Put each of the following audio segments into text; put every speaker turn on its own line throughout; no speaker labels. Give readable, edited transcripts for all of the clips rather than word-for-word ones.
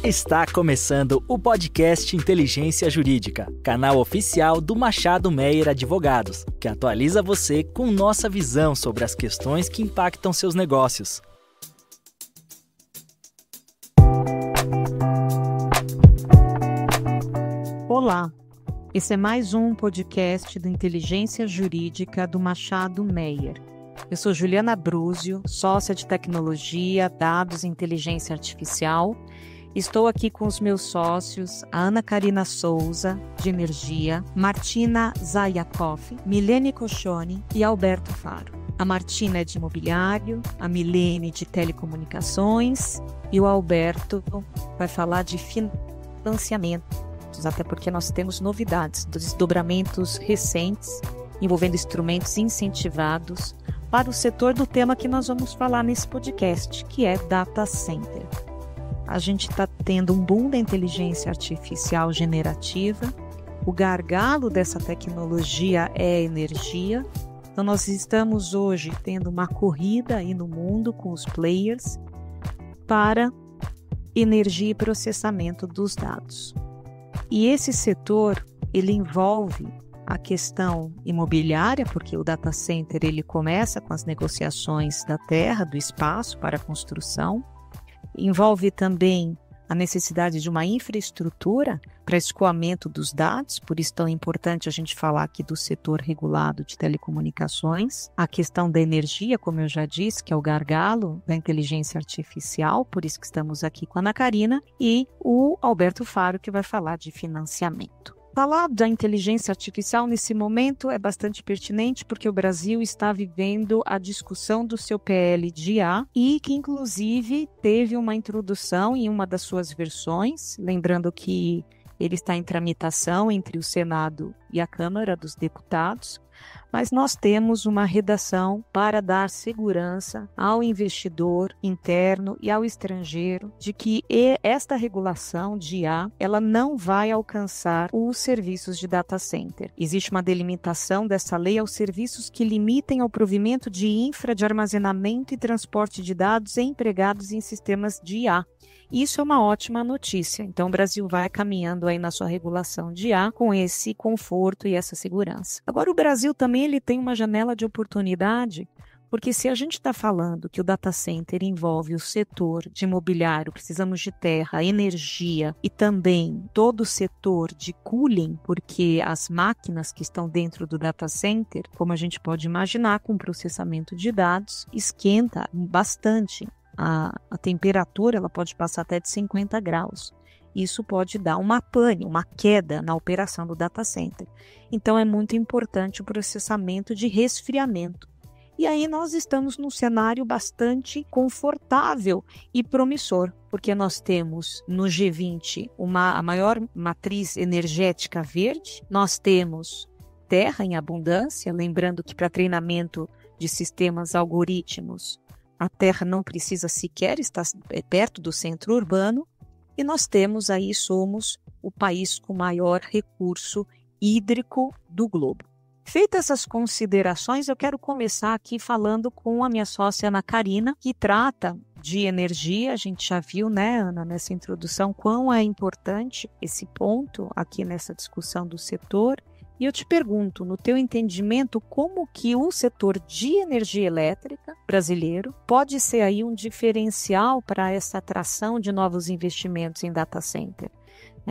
Está começando o podcast Inteligência Jurídica, canal oficial do Machado Meyer Advogados, que atualiza você com nossa visão sobre as questões que impactam seus negócios.
Olá, esse é mais um podcast do Inteligência Jurídica do Machado Meyer. Eu sou Juliana Brúzio, sócia de tecnologia, dados e inteligência artificial. Estou aqui com os meus sócios, a Ana Karina Souza, de Energia, Martina Zayakov, Milene Coscioni e Alberto Faro. A Martina é de Imobiliário, a Milene de Telecomunicações e o Alberto vai falar de financiamentos, até porque nós temos novidades, desdobramentos recentes envolvendo instrumentos incentivados para o setor do tema que nós vamos falar nesse podcast, que é Data Center. A gente está tendo um boom da inteligência artificial generativa. O gargalo dessa tecnologia é a energia. Então, nós estamos hoje tendo uma corrida aí no mundo com os players para energia e processamento dos dados. E esse setor, ele envolve a questão imobiliária, porque o data center ele começa com as negociações da terra, do espaço para a construção. Envolve também a necessidade de uma infraestrutura para escoamento dos dados, por isso é tão importante a gente falar aqui do setor regulado de telecomunicações. A questão da energia, como eu já disse, que é o gargalo da inteligência artificial, por isso que estamos aqui com a Ana Karina, e o Alberto Faro, que vai falar de financiamento. Falar da inteligência artificial nesse momento é bastante pertinente porque o Brasil está vivendo a discussão do seu PL de IA e que inclusive teve uma introdução em uma das suas versões, lembrando que ele está em tramitação entre o Senado e a Câmara dos Deputados, mas nós temos uma redação para dar segurança ao investidor interno e ao estrangeiro de que esta regulação de IA, ela não vai alcançar os serviços de data center. Existe uma delimitação dessa lei aos serviços que limitem ao provimento de infra de armazenamento e transporte de dados empregados em sistemas de IA. Isso é uma ótima notícia. Então, o Brasil vai caminhando aí na sua regulação de IA com esse conforto e essa segurança. Agora, o Brasil também ele tem uma janela de oportunidade, porque se a gente está falando que o data center envolve o setor de imobiliário, precisamos de terra, energia e também todo o setor de cooling, porque as máquinas que estão dentro do data center, como a gente pode imaginar, com processamento de dados, esquenta bastante. A temperatura ela pode passar até de 50 graus. Isso pode dar uma pane, uma queda na operação do data center. Então, é muito importante o processamento de resfriamento. E aí nós estamos num cenário bastante confortável e promissor, porque nós temos no G20 a maior matriz energética verde, nós temos terra em abundância, lembrando que para treinamento de sistemas algoritmos, a terra não precisa sequer estar perto do centro urbano e nós somos o país com maior recurso hídrico do globo. Feitas essas considerações, eu quero começar aqui falando com a minha sócia Ana Karina, que trata de energia. A gente já viu, né, Ana, nessa introdução, quão é importante esse ponto aqui nessa discussão do setor. E eu te pergunto, no teu entendimento, como que o setor de energia elétrica brasileiro pode ser aí um diferencial para essa atração de novos investimentos em data center?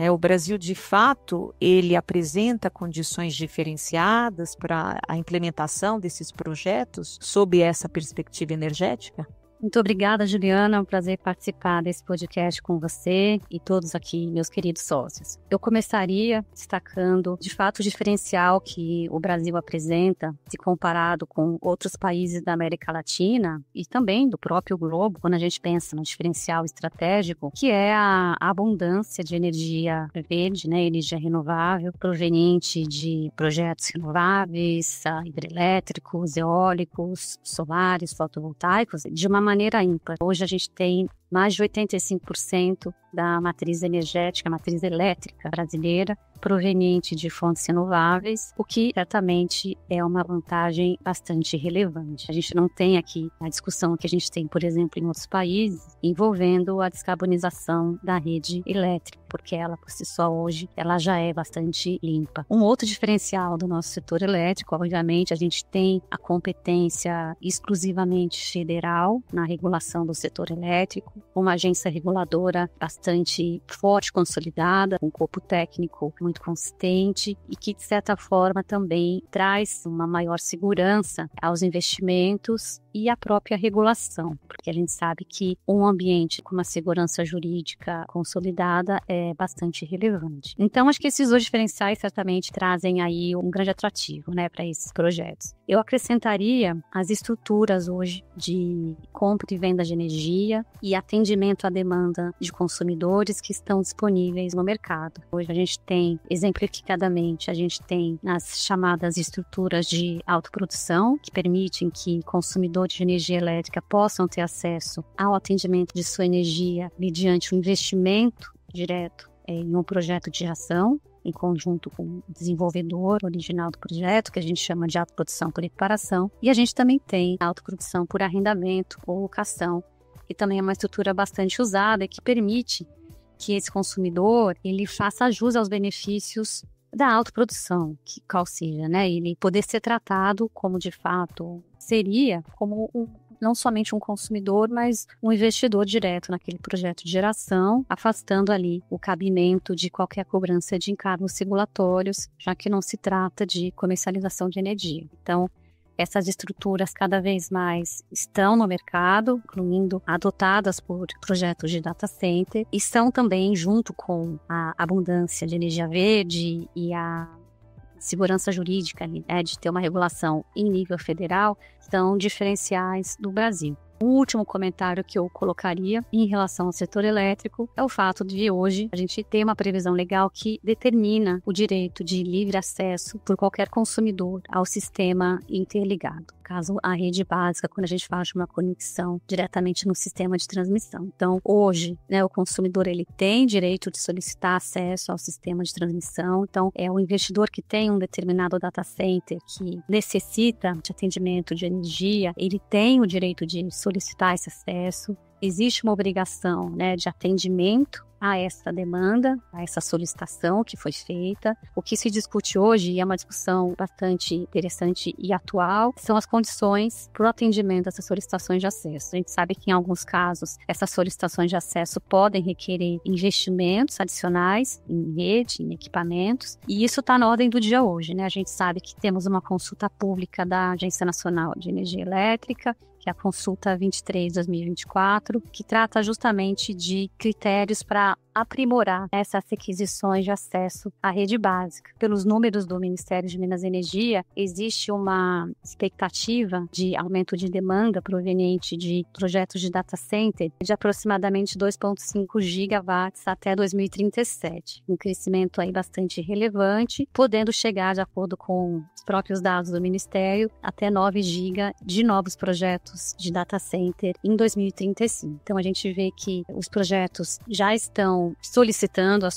O Brasil, de fato, ele apresenta condições diferenciadas para a implementação desses projetos sob essa perspectiva energética?
Muito obrigada, Juliana. É um prazer participar desse podcast com você e todos aqui, meus queridos sócios. Eu começaria destacando, de fato, o diferencial que o Brasil apresenta, se comparado com outros países da América Latina e também do próprio globo, quando a gente pensa no diferencial estratégico, que é a abundância de energia verde, né, energia renovável, proveniente de projetos renováveis, hidrelétricos, eólicos, solares, fotovoltaicos, de uma maneira ímpar. Hoje a gente tem mais de 85% da matriz energética, matriz elétrica brasileira, proveniente de fontes renováveis, o que certamente é uma vantagem bastante relevante. A gente não tem aqui a discussão que a gente tem, por exemplo, em outros países, envolvendo a descarbonização da rede elétrica, porque ela, por si só, hoje, ela já é bastante limpa. Um outro diferencial do nosso setor elétrico, obviamente, a gente tem a competência exclusivamente federal na regulação do setor elétrico, uma agência reguladora bastante forte, consolidada, com um corpo técnico muito consistente e que, de certa forma, também traz uma maior segurança aos investimentos e à própria regulação, porque a gente sabe que um ambiente com uma segurança jurídica consolidada é bastante relevante. Então, acho que esses dois diferenciais certamente trazem aí um grande atrativo, né, para esses projetos. Eu acrescentaria as estruturas hoje de compra e venda de energia e atendimento à demanda de consumidores que estão disponíveis no mercado. Hoje a gente tem, exemplificadamente, a gente tem as chamadas estruturas de autoprodução, que permitem que consumidores de energia elétrica possam ter acesso ao atendimento de sua energia mediante um investimento direto em um projeto de geração, em conjunto com o desenvolvedor original do projeto, que a gente chama de autoprodução por equiparação. E a gente também tem a autoprodução por arrendamento ou locação, que também é uma estrutura bastante usada e que permite que esse consumidor ele faça jus aos benefícios da autoprodução, qual seja, né, ele poder ser tratado como de fato seria, como não somente um consumidor, mas um investidor direto naquele projeto de geração, afastando ali o cabimento de qualquer cobrança de encargos regulatórios, já que não se trata de comercialização de energia. Então, essas estruturas cada vez mais estão no mercado, incluindo adotadas por projetos de data center, e são também, junto com a abundância de energia verde e a segurança jurídica, né, de ter uma regulação em nível federal, são diferenciais do Brasil. O último comentário que eu colocaria em relação ao setor elétrico é o fato de hoje a gente ter uma previsão legal que determina o direito de livre acesso por qualquer consumidor ao sistema interligado. Caso a rede básica, quando a gente faz uma conexão diretamente no sistema de transmissão. Então, hoje, né, o consumidor ele tem direito de solicitar acesso ao sistema de transmissão. Então, é o investidor que tem um determinado data center que necessita de atendimento de energia, ele tem o direito de solicitar esse acesso. Existe uma obrigação, né, de atendimento a essa demanda, a essa solicitação que foi feita. O que se discute hoje, e é uma discussão bastante interessante e atual, são as condições para o atendimento dessas solicitações de acesso. A gente sabe que em alguns casos essas solicitações de acesso podem requerer investimentos adicionais em rede, em equipamentos, e isso está na ordem do dia hoje, né? A gente sabe que temos uma consulta pública da Agência Nacional de Energia Elétrica, que é a consulta 23/2024, que trata justamente de critérios para aprimorar essas requisições de acesso à rede básica. Pelos números do Ministério de Minas e Energia, existe uma expectativa de aumento de demanda proveniente de projetos de data center de aproximadamente 2,5 gigawatts até 2037. Um crescimento aí bastante relevante, podendo chegar, de acordo com os próprios dados do Ministério, até 9 giga de novos projetos de data center em 2035. Então, a gente vê que os projetos já estão solicitando os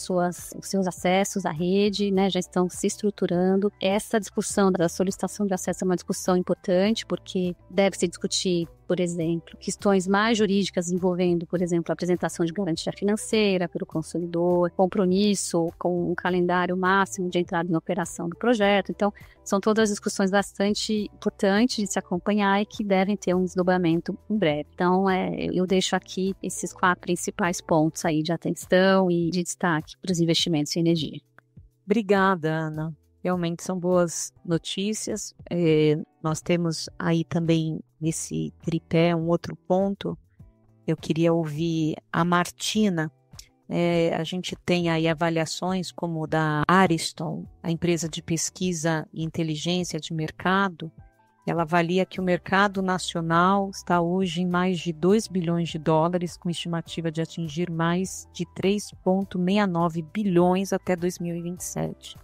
seus acessos à rede, né, já estão se estruturando. Essa discussão da solicitação de acesso é uma discussão importante, porque deve se discutir, por exemplo, questões mais jurídicas envolvendo, por exemplo, a apresentação de garantia financeira pelo consumidor, compromisso com um calendário máximo de entrada em operação do projeto. Então, são todas discussões bastante importantes de se acompanhar e que devem ter um desdobramento em breve. Então, eu deixo aqui esses 4 principais pontos aí de atenção e de destaque para os investimentos em energia.
Obrigada, Ana. Realmente são boas notícias. Nós temos aí também nesse tripé um outro ponto. Eu queria ouvir a Martina. A gente tem aí avaliações como da Ariston, a empresa de pesquisa e inteligência de mercado. Ela avalia que o mercado nacional está hoje em mais de 2 bilhões de dólares, com estimativa de atingir mais de 3,69 bilhões até 2027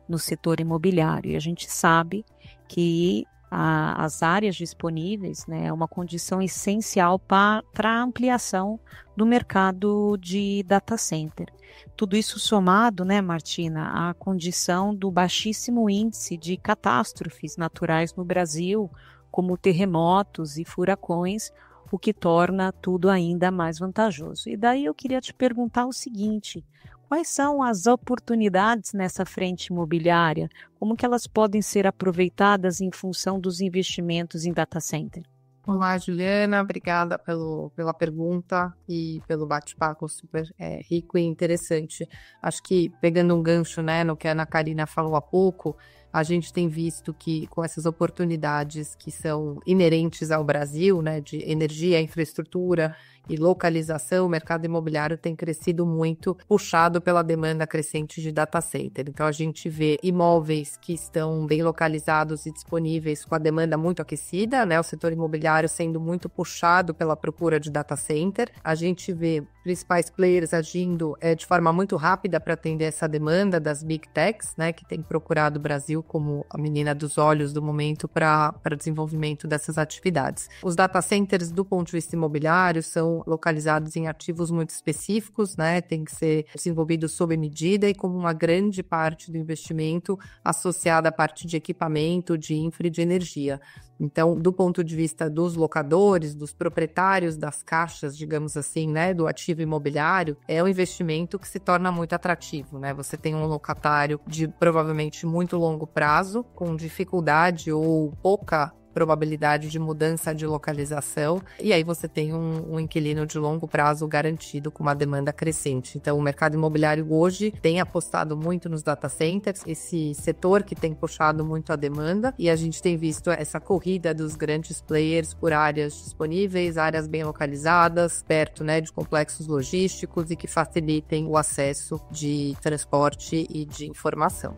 no setor imobiliário. E a gente sabe que as áreas disponíveis, né, é uma condição essencial para a ampliação do mercado de data center. Tudo isso somado, né, Martina, à condição do baixíssimo índice de catástrofes naturais no Brasil, como terremotos e furacões, o que torna tudo ainda mais vantajoso. E daí eu queria te perguntar o seguinte: quais são as oportunidades nessa frente imobiliária? Como que elas podem ser aproveitadas em função dos investimentos em data center?
Olá, Juliana, obrigada pela pergunta e pelo bate-papo super rico e interessante. Acho que, pegando um gancho, né, no que a Ana Karina falou há pouco, a gente tem visto que com essas oportunidades que são inerentes ao Brasil, né, de energia, infraestrutura e localização, o mercado imobiliário tem crescido muito, puxado pela demanda crescente de data center. Então, a gente vê imóveis que estão bem localizados e disponíveis com a demanda muito aquecida, né, o setor imobiliário sendo muito puxado pela procura de data center. A gente vê principais players agindo de forma muito rápida para atender essa demanda das Big Techs, né, que tem procurado o Brasil como a menina dos olhos do momento para desenvolvimento dessas atividades. Os data centers, do ponto de vista imobiliário, são localizados em ativos muito específicos, né, tem que ser desenvolvidos sob medida e como uma grande parte do investimento associada à parte de equipamento, de infra e de energia. Então, do ponto de vista dos locadores, dos proprietários das caixas, digamos assim, né, do ativo imobiliário, é um investimento que se torna muito atrativo, né? Você tem um locatário de provavelmente muito longo prazo, com dificuldade ou pouca probabilidade de mudança de localização, e aí você tem um inquilino de longo prazo garantido com uma demanda crescente. Então, o mercado imobiliário hoje tem apostado muito nos data centers, esse setor que tem puxado muito a demanda, e a gente tem visto essa corrida dos grandes players por áreas disponíveis, áreas bem localizadas, perto, né, de complexos logísticos e que facilitem o acesso de transporte e de informação.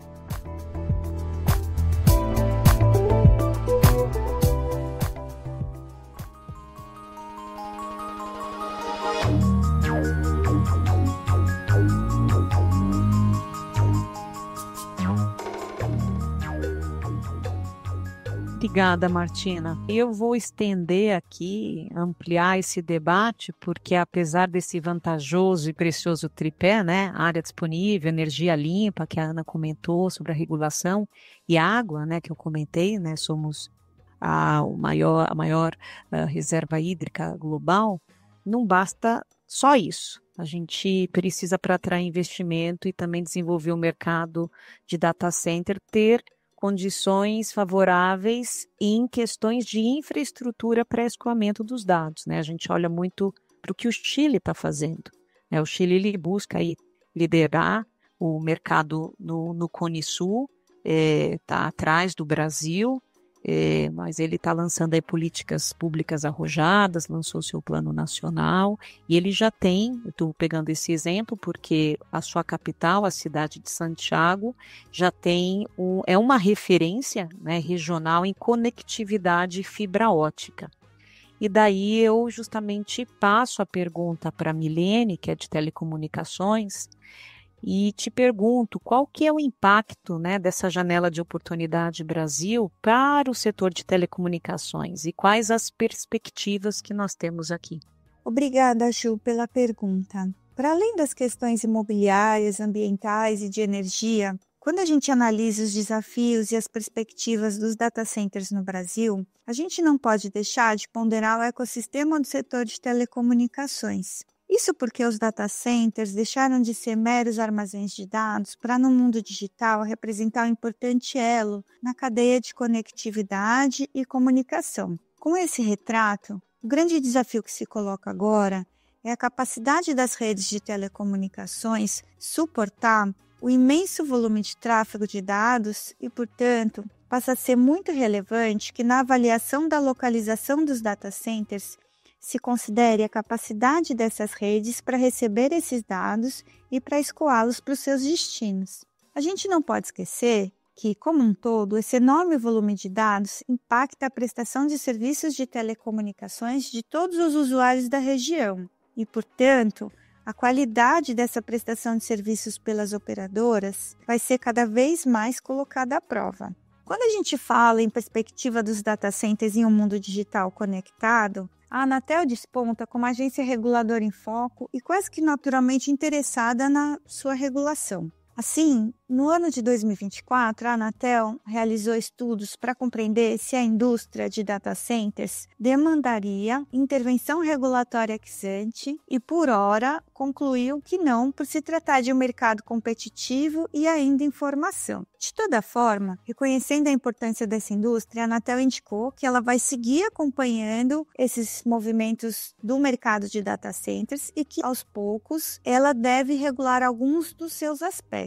Obrigada, Martina. Eu vou estender aqui, ampliar esse debate, porque apesar desse vantajoso e precioso tripé, né, área disponível, energia limpa, que a Ana comentou sobre a regulação, e água, né, que eu comentei, né, somos a maior reserva hídrica global, não basta só isso. A gente precisa, para atrair investimento e também desenvolver o mercado de data center, ter condições favoráveis em questões de infraestrutura para escoamento dos dados, né? A gente olha muito para o que o Chile está fazendo, né? O Chile ele busca aí liderar o mercado no Cone Sul, está atrás do Brasil, mas ele está lançando aí políticas públicas arrojadas, lançou seu plano nacional e ele já tem, eu estou pegando esse exemplo porque a sua capital, a cidade de Santiago, já tem uma referência, né, regional em conectividade fibra ótica. E daí eu justamente passo a pergunta para a Milene, que é de telecomunicações, e te pergunto qual que é o impacto, né, dessa janela de oportunidade Brasil para o setor de telecomunicações e quais as perspectivas que nós temos aqui.
Obrigada, Ju, pela pergunta. Para além das questões imobiliárias, ambientais e de energia, quando a gente analisa os desafios e as perspectivas dos data centers no Brasil, a gente não pode deixar de ponderar o ecossistema do setor de telecomunicações. Isso porque os data centers deixaram de ser meros armazéns de dados para, no mundo digital, representar um importante elo na cadeia de conectividade e comunicação. Com esse retrato, o grande desafio que se coloca agora é a capacidade das redes de telecomunicações suportar o imenso volume de tráfego de dados e, portanto, passa a ser muito relevante que na avaliação da localização dos data centers se considere a capacidade dessas redes para receber esses dados e para escoá-los para os seus destinos. A gente não pode esquecer que, como um todo, esse enorme volume de dados impacta a prestação de serviços de telecomunicações de todos os usuários da região e, portanto, a qualidade dessa prestação de serviços pelas operadoras vai ser cada vez mais colocada à prova. quando a gente fala em perspectiva dos data centers em um mundo digital conectado, a Anatel desponta como agência reguladora em foco e quase que naturalmente interessada na sua regulação. Assim, no ano de 2024, a Anatel realizou estudos para compreender se a indústria de data centers demandaria intervenção regulatória ex-ante e, por hora, concluiu que não, por se tratar de um mercado competitivo e ainda em formação. De toda forma, reconhecendo a importância dessa indústria, a Anatel indicou que ela vai seguir acompanhando esses movimentos do mercado de data centers e que, aos poucos, ela deve regular alguns dos seus aspectos.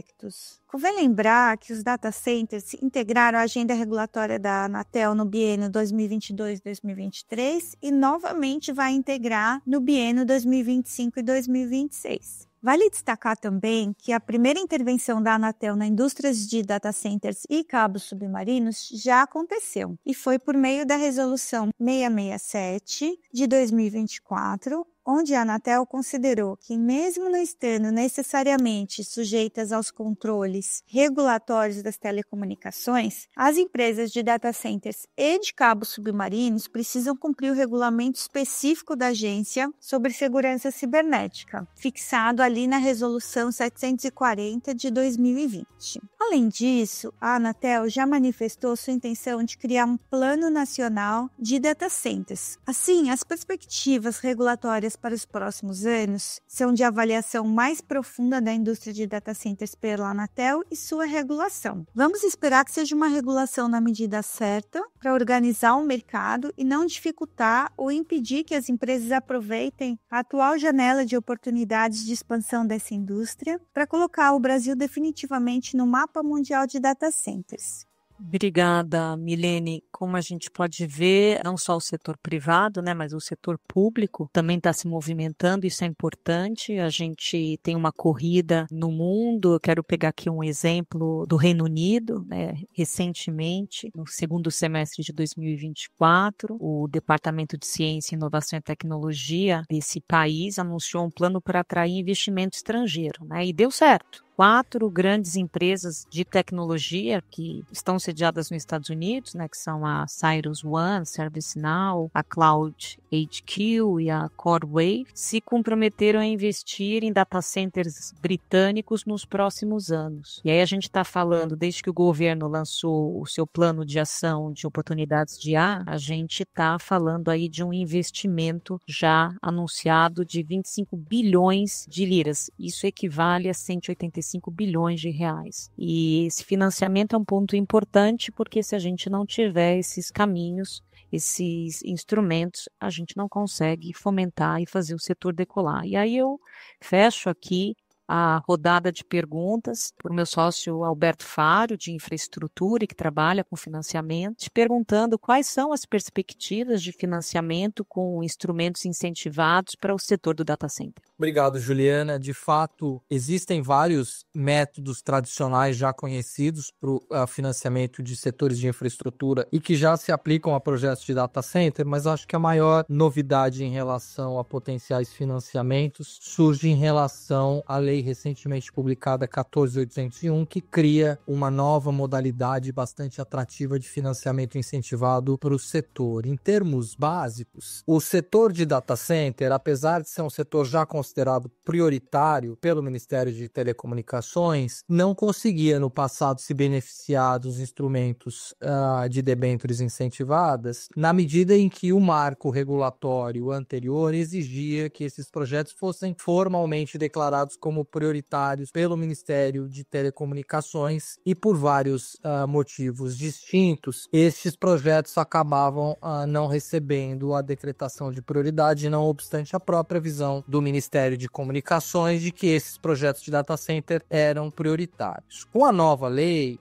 Convém lembrar que os data centers integraram a agenda regulatória da Anatel no biênio 2022-2023 e novamente vai integrar no biênio 2025 e 2026. Vale destacar também que a primeira intervenção da Anatel na indústria de data centers e cabos submarinos já aconteceu e foi por meio da Resolução 667 de 2024, onde a Anatel considerou que, mesmo não estando necessariamente sujeitas aos controles regulatórios das telecomunicações, as empresas de data centers e de cabos submarinos precisam cumprir o regulamento específico da agência sobre segurança cibernética, fixado ali na Resolução 740 de 2020. Além disso, a Anatel já manifestou sua intenção de criar um plano nacional de data centers. Assim, as perspectivas regulatórias para os próximos anos são de avaliação mais profunda da indústria de data centers pela Anatel e sua regulação. Vamos esperar que seja uma regulação na medida certa para organizar o mercado e não dificultar ou impedir que as empresas aproveitem a atual janela de oportunidades de expansão dessa indústria para colocar o Brasil definitivamente no mapa mundial de data centers.
Obrigada, Milene. Como a gente pode ver, não só o setor privado, mas o setor público também está se movimentando, isso é importante. A gente tem uma corrida no mundo, eu quero pegar aqui um exemplo do Reino Unido, recentemente, no segundo semestre de 2024, o Departamento de Ciência, Inovação e Tecnologia desse país anunciou um plano para atrair investimento estrangeiro, e deu certo. 4 grandes empresas de tecnologia que estão sediadas nos Estados Unidos, que são a CyrusOne, ServiceNow, a Cloud HQ e a CoreWave, se comprometeram a investir em data centers britânicos nos próximos anos. E aí a gente está falando, desde que o governo lançou o seu plano de ação de oportunidades de IA, a gente está falando aí de um investimento já anunciado de 25 bilhões de liras. Isso equivale a 185 bilhões de reais. E esse financiamento é um ponto importante porque se a gente não tiver esses caminhos, esses instrumentos, a gente não consegue fomentar e fazer o setor decolar. E aí eu fecho aqui a rodada de perguntas por meu sócio Alberto Fário, de infraestrutura, que trabalha com financiamento, te perguntando quais são as perspectivas de financiamento com instrumentos incentivados para o setor do data center.
Obrigado, Juliana. De fato, existem vários métodos tradicionais já conhecidos para o financiamento de setores de infraestrutura e que já se aplicam a projetos de data center, mas acho que a maior novidade em relação a potenciais financiamentos surge em relação à lei recentemente publicada 14.801, que cria uma nova modalidade bastante atrativa de financiamento incentivado para o setor. Em termos básicos, o setor de data center, apesar de ser um setor já considerado prioritário pelo Ministério de Telecomunicações, não conseguia no passado se beneficiar dos instrumentos de debêntures incentivadas, na medida em que o marco regulatório anterior exigia que esses projetos fossem formalmente declarados como prioritários pelo Ministério de Telecomunicações e por vários motivos distintos, estes projetos acabavam não recebendo a decretação de prioridade, não obstante a própria visão do Ministério de Comunicações de que esses projetos de data center eram prioritários. Com a nova lei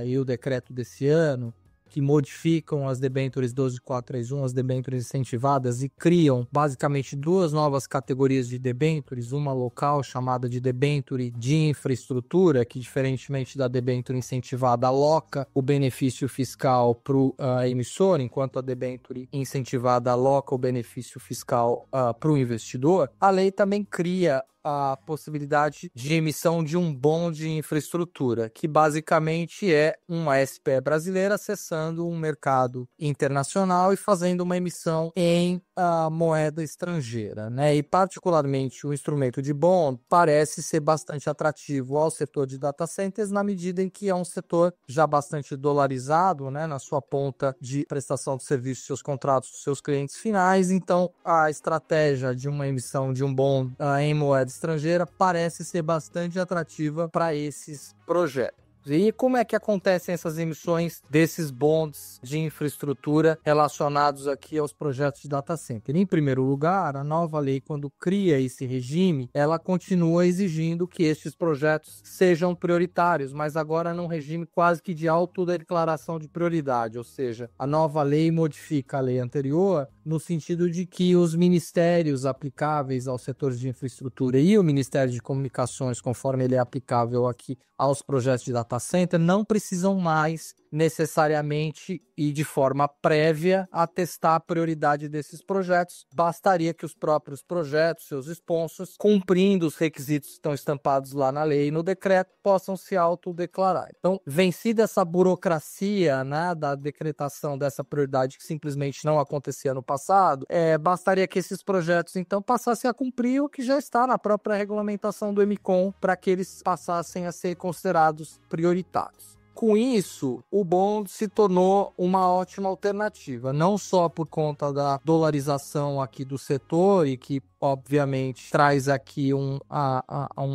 e o decreto desse ano, que modificam as debêntures 12431, as debêntures incentivadas, e criam basicamente duas novas categorias de debêntures, uma local chamada de debênture de infraestrutura, que diferentemente da debênture incentivada aloca o benefício fiscal para o emissor, enquanto a debênture incentivada aloca o benefício fiscal para o investidor. A lei também cria a possibilidade de emissão de um bond de infraestrutura, que basicamente é uma SPE brasileira acessando um mercado internacional e fazendo uma emissão em moeda estrangeira, né? E particularmente o instrumento de bond parece ser bastante atrativo ao setor de data centers, na medida em que é um setor já bastante dolarizado, né, na sua ponta de prestação de serviços, seus contratos, seus clientes finais. Então a estratégia de uma emissão de um bond em moeda estrangeira parece ser bastante atrativa para esses projetos. E como é que acontecem essas emissões desses bonds de infraestrutura relacionados aqui aos projetos de data center? Em primeiro lugar, a nova lei, quando cria esse regime, ela continua exigindo que estes projetos sejam prioritários, mas agora num regime quase que de autodeclaração de prioridade, ou seja, a nova lei modifica a lei anterior no sentido de que os ministérios aplicáveis aos setores de infraestrutura e o Ministério de Comunicações, conforme ele é aplicável aqui aos projetos de data center, não precisam mais necessariamente e de forma prévia atestar a prioridade desses projetos. Bastaria que os próprios projetos, seus sponsors, cumprindo os requisitos que estão estampados lá na lei e no decreto, possam se autodeclarar. Então, vencida essa burocracia, né, da decretação dessa prioridade que simplesmente não acontecia no passado, bastaria que esses projetos, então, passassem a cumprir o que já está na própria regulamentação do MCOM para que eles passassem a ser considerados prioritários. Com isso, o bond se tornou uma ótima alternativa, não só por conta da dolarização aqui do setor e que, obviamente, traz aqui um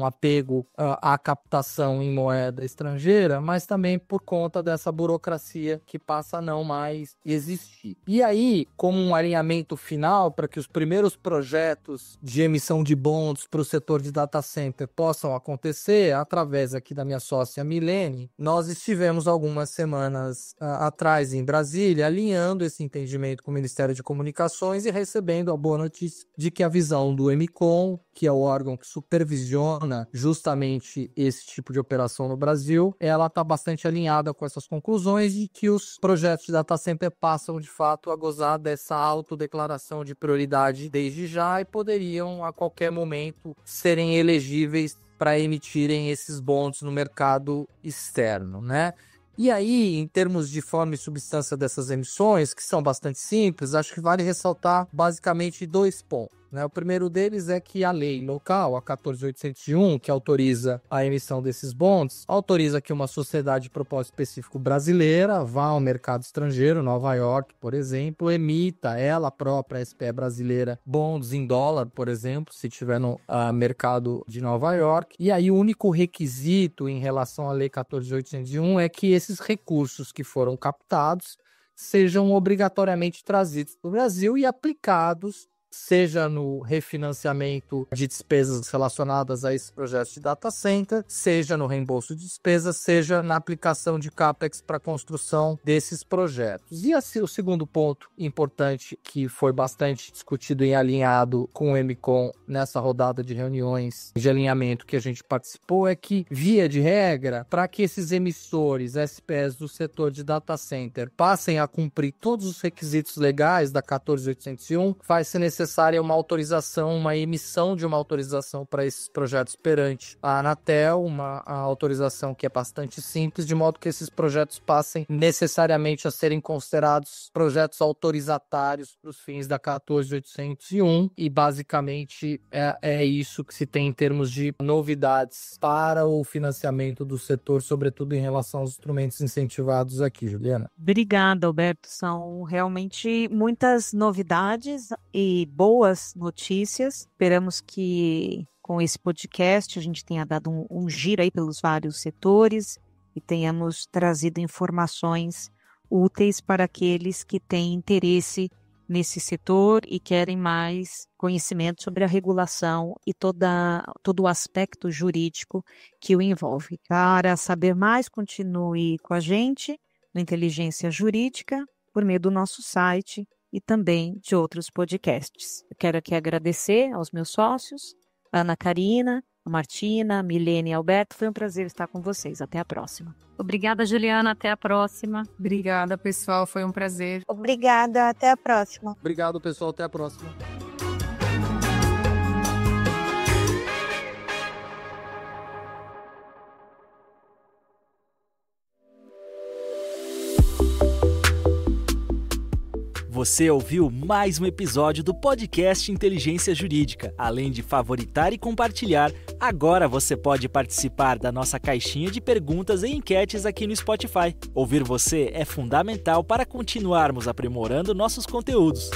apego à captação em moeda estrangeira, mas também por conta dessa burocracia que passa a não mais existir. E aí, como um alinhamento final para que os primeiros projetos de emissão de bonds para o setor de data center possam acontecer, através aqui da minha sócia Milene, nós estivemos algumas semanas atrás em Brasília, alinhando esse entendimento com o Ministério de Comunicações e recebendo a boa notícia de que a visão do MCOM, que é o órgão que supervisiona justamente esse tipo de operação no Brasil, ela está bastante alinhada com essas conclusões de que os projetos de data center passam de fato a gozar dessa autodeclaração de prioridade desde já e poderiam a qualquer momento serem elegíveis para emitirem esses bonds no mercado externo, né? E aí, em termos de forma e substância dessas emissões, que são bastante simples, acho que vale ressaltar basicamente 2 pontos. O primeiro deles é que a lei local, a 14.801, que autoriza a emissão desses bonds, autoriza que uma sociedade de propósito específico brasileira vá ao mercado estrangeiro, Nova York, por exemplo, emita ela própria, a SPE brasileira, bonds em dólar, por exemplo, se tiver no mercado de Nova York. E aí o único requisito em relação à lei 14.801 é que esses recursos que foram captados sejam obrigatoriamente trazidos para o Brasil e aplicados seja no refinanciamento de despesas relacionadas a esses projetos de data center, seja no reembolso de despesas, seja na aplicação de CAPEX para a construção desses projetos. E assim, o segundo ponto importante que foi bastante discutido e alinhado com o MCOM nessa rodada de reuniões de alinhamento que a gente participou é que, via de regra, para que esses emissores SPEs do setor de data center passem a cumprir todos os requisitos legais da 14.801, faz-se necessária uma autorização, uma emissão de uma autorização para esses projetos perante a Anatel, uma autorização que é bastante simples, de modo que esses projetos passem necessariamente a serem considerados projetos autorizatários para os fins da 14.801 e basicamente é isso que se tem em termos de novidades para o financiamento do setor, sobretudo em relação aos instrumentos incentivados aqui, Juliana.
Obrigada, Alberto. São realmente muitas novidades e boas notícias. Esperamos que com esse podcast a gente tenha dado um giro aí pelos vários setores e tenhamos trazido informações úteis para aqueles que têm interesse nesse setor e querem mais conhecimento sobre a regulação e todo o aspecto jurídico que o envolve. Para saber mais, continue com a gente no Inteligência Jurídica por meio do nosso site e também de outros podcasts. Eu quero aqui agradecer aos meus sócios, a Ana Karina, a Martina, a Milene e a Alberto. Foi um prazer estar com vocês. Até a próxima.
Obrigada, Juliana. Até a próxima.
Obrigada, pessoal. Foi um prazer.
Obrigada, até a próxima.
Obrigado, pessoal. Até a próxima.
Você ouviu mais um episódio do podcast Inteligência Jurídica. Além de favoritar e compartilhar, agora você pode participar da nossa caixinha de perguntas e enquetes aqui no Spotify. Ouvir você é fundamental para continuarmos aprimorando nossos conteúdos.